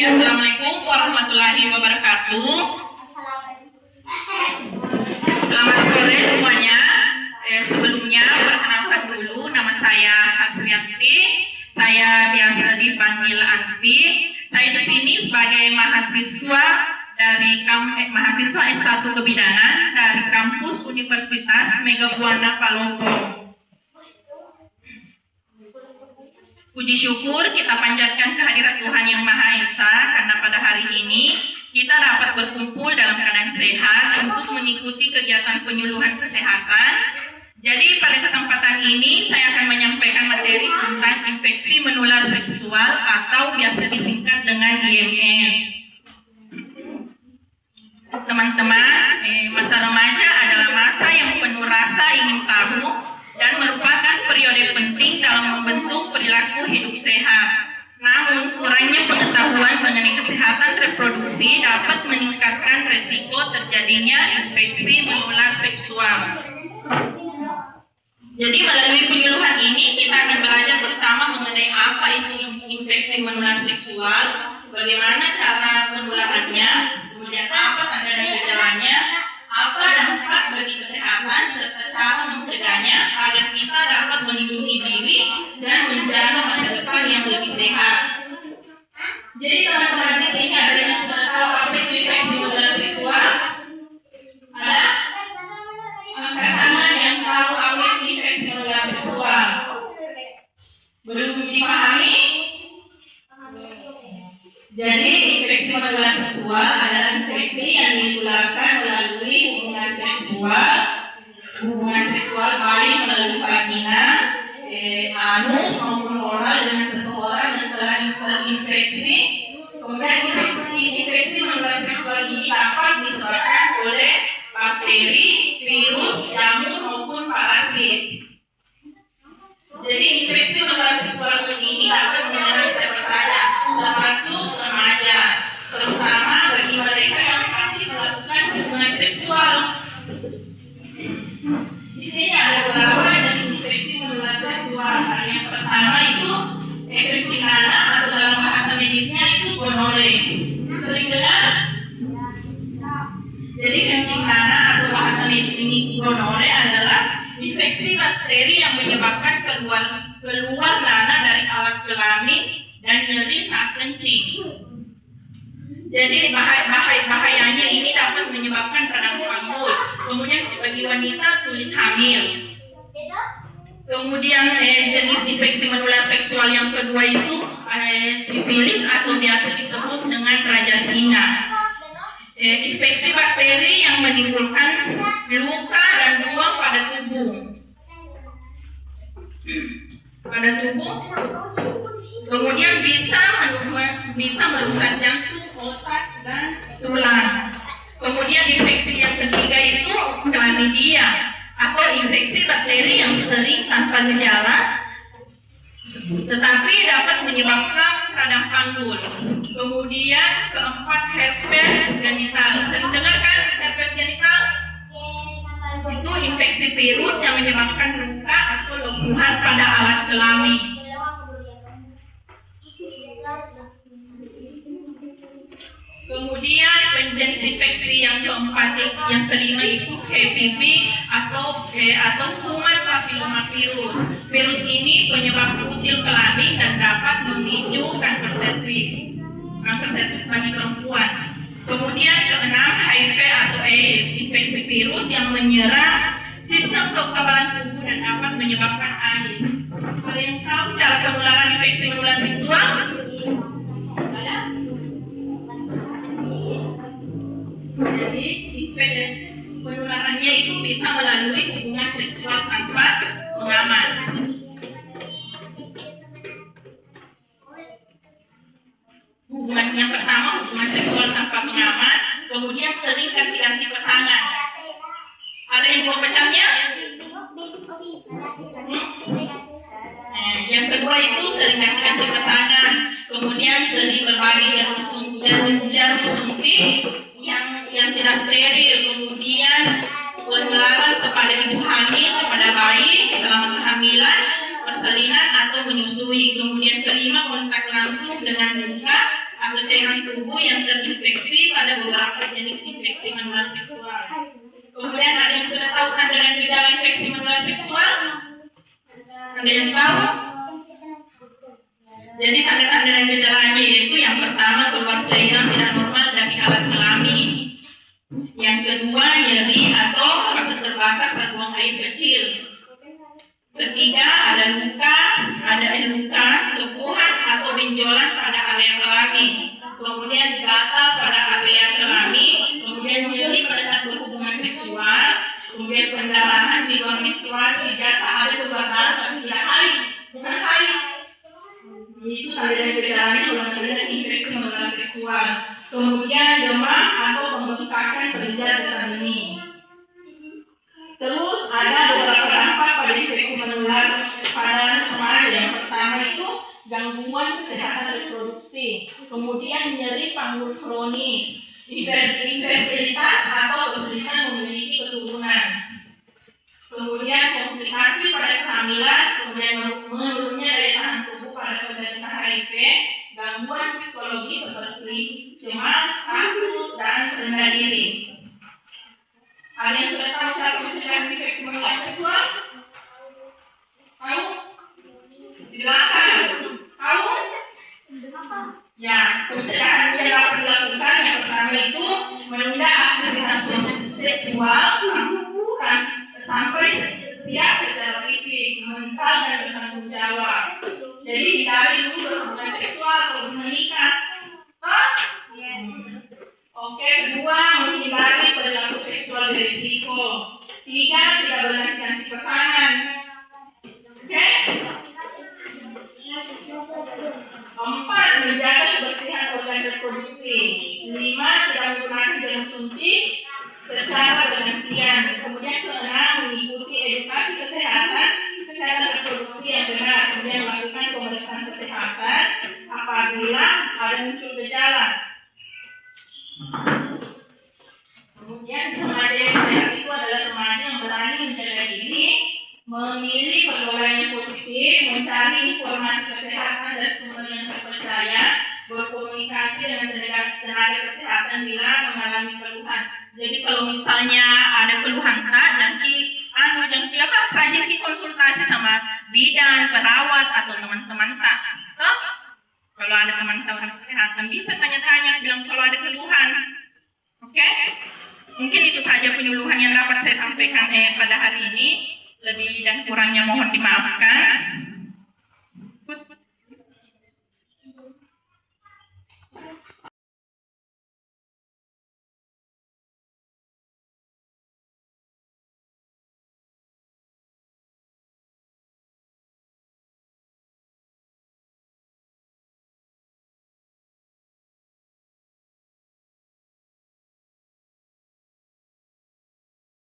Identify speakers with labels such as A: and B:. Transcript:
A: Assalamualaikum warahmatullahi wabarakatuh. Selamat sore semuanya. Sebelumnya perkenalkan dulu, nama saya Hasrianti. Saya biasa dipanggil Anti. Saya di sini sebagai mahasiswa mahasiswa S1 Kebidanan dari kampus Universitas Megabuana Palopo. Puji syukur kita panjatkan kehadirat Tuhan Yang Maha Esa karena pada hari ini kita dapat berkumpul dalam keadaan sehat untuk mengikuti kegiatan penyuluhan kesehatan. Jadi pada kesempatan ini saya akan menyampaikan materi tentang infeksi menular seksual atau biasa disingkat dengan IMS. Teman-teman, masa remaja adalah masa yang penuh rasa ingin tahu dan merupakan periode penting dalam membentuk perilaku hidup sehat. Namun, kurangnya pengetahuan mengenai kesehatan reproduksi dapat meningkatkan resiko terjadinya infeksi menular seksual. Jadi, melalui penyuluhan ini, kita akan belajar bersama mengenai apa itu infeksi menular seksual, bagaimana cara penularannya, kemudian apa tanda dan gejalanya, apa dampak bagi kesehatan, serta cara mencegahnya agar kita dapat melindungi diri dan menjaga masa depan yang lebih sehat. Jadi teman-teman di sini ada yang sudah tahu apa itu infeksi menular seksual? Ada? Angkat tangan yang tahu apa itu infeksi menular seksual. Belum dipahami? Jadi infeksi menular seksual adalah infeksi yang ditularkan melalui hubungan seksual baik melalui vagina, anus maupun oral dengan seseorang yang telah terinfeksi. Kemudian infeksi menular seksual ini dapat disebabkan oleh bakteri, virus, jamur maupun parasit. Jadi infeksi menular seksual ini dapat menyerang siapa saja, termasuk remaja, terutama bagi mereka yang aktif melakukan hubungan seksual. Di sini ada beberapa jenis infeksi menular seksual. Yang pertama itu kencingana atau dalam bahasa medisnya itu gonore. Sering dengar? Jadi kencingana atau bahasa medis ini gonore adalah infeksi bakteri yang menyebabkan keluar nanah dari alat kelamin dan nyeri saat kencing. Jadi bahayanya ini dapat menyebabkan radang panggul. Kemudian bagi wanita sulit hamil. Kemudian jenis infeksi menular seksual yang kedua itu sifilis atau biasa disebut dengan raja singa. Infeksi bakteri yang menimbulkan luka dan ruang pada tubuh. Kemudian bisa merusak jantung, otak, dan tulang. Kemudian infeksi yang ketiga itu chlamydia atau infeksi bakteri yang sering tanpa gejala tetapi dapat menyebabkan radang panggul. Kemudian keempat, herpes genital. Sering dengar kan herpes genital? Itu infeksi virus yang menyebabkan luka atau lumpuhan pada alat kelamin. Kemudian jenis infeksi yang keempat, yang kelima itu HPV atau kuman papillomavirus. Virus ini penyebab kutil kelamin dan dapat memicu kanker cervix bagi perempuan. Kemudian keenam, HIV atau AIDS, infeksi virus yang menyerang sistem kekebalan tubuh dan dapat menyebabkan AIDS. Ada yang tahu cara penularan infeksi menular seksual? Ada? Jadi penularannya itu bisa melalui hubungan seksual tanpa pengaman. Yang pertama hubungan seksual tanpa pengaman, kemudian sering ganti-ganti pasangan. Ada yang mau pecahnya? Yang kedua itu sering ganti-ganti pasangan, kemudian sering berbagi jarum suntik yang tidak steril, kemudian penularan kepada ibu hamil, kepada bayi selama kehamilan, persalinan atau menyusui. Kemudian kelima, kontak langsung dengan luka atau cairan tubuh yang terinfeksi pada beberapa jenis infeksi menular seksual. Kemudian ada yang sudah tahu tanda dan gejala infeksi menular seksual? Ada yang tahu? Jadi tanda-tanda dan gejalanya yaitu yang pertama keluar cairan tidak normal dari alat kelamin. Yang kedua nyeri atau rasa terbakar saat buang air kecil. Ketiga ada luka, keluhan atau benjolan pada area kelamin. Kemudian gatal pada area kelamin. Kemudian nyeri pada saat berhubungan seksual. Kemudian pendarahan di luar menstruasi jasa ada keluar darah tapi tidak haid, bukan haid. Itu tanda dan gejalanya keluar infeksi menular seksual. Kemudian demam atau pembengkakan kelenjar getah bening. Terus ada beberapa dampak pada infeksi menular pada remaja. Yang pertama itu gangguan kesehatan reproduksi, kemudian nyeri panggul kronis, infertilitas atau kesulitan memiliki keturunan, kemudian komplikasi pada kehamilan, kemudian menurunnya daya tahan tubuh pada penderita HIV, gangguan psikologi seperti cemas, takut, dan rendah diri. Ada yang sudah tahu cara mencegah infeksi menular seksual? Tahu? Silakan. Tahu? Ya, pencegahan yang dapat dilakukan yang pertama itu menunda aktivitas seksual sampai siap secara fisik, mental, dan bertanggung jawab. Jadi hindari dulu berhubungan seksual kalau menikah. Oke, kedua menghindari perilaku seksual berisiko. Tiga, tidak berganti-ganti pasangan. Oke. Empat, menjaga kebersihan organ reproduksi. Lima, tidak menggunakan jarum suntik secara bergantian. Kemudian keenam, mengikuti edukasi kesehatan reproduksi yang benar. Kemudian melakukan pemeriksaan kesehatan apabila ada muncul gejala. Kemudian remaja yang sehat itu adalah remaja yang berani menjaga diri, memilih pergaulan yang positif, mencari informasi kesehatan dari sumber yang terpercaya, berkomunikasi dengan tenaga kesehatan bila mengalami keluhan. Jadi kalau misalnya ada keluhan jangki rajin konsultasi sama bidan, perawat atau teman-teman tak. Kalau ada teman-teman kesehatan bisa tanya-tanya bilang kalau ada keluhan. Oke? Mungkin itu saja penyuluhan yang dapat saya sampaikan pada hari ini. Lebih dan kurangnya mohon dimaafkan.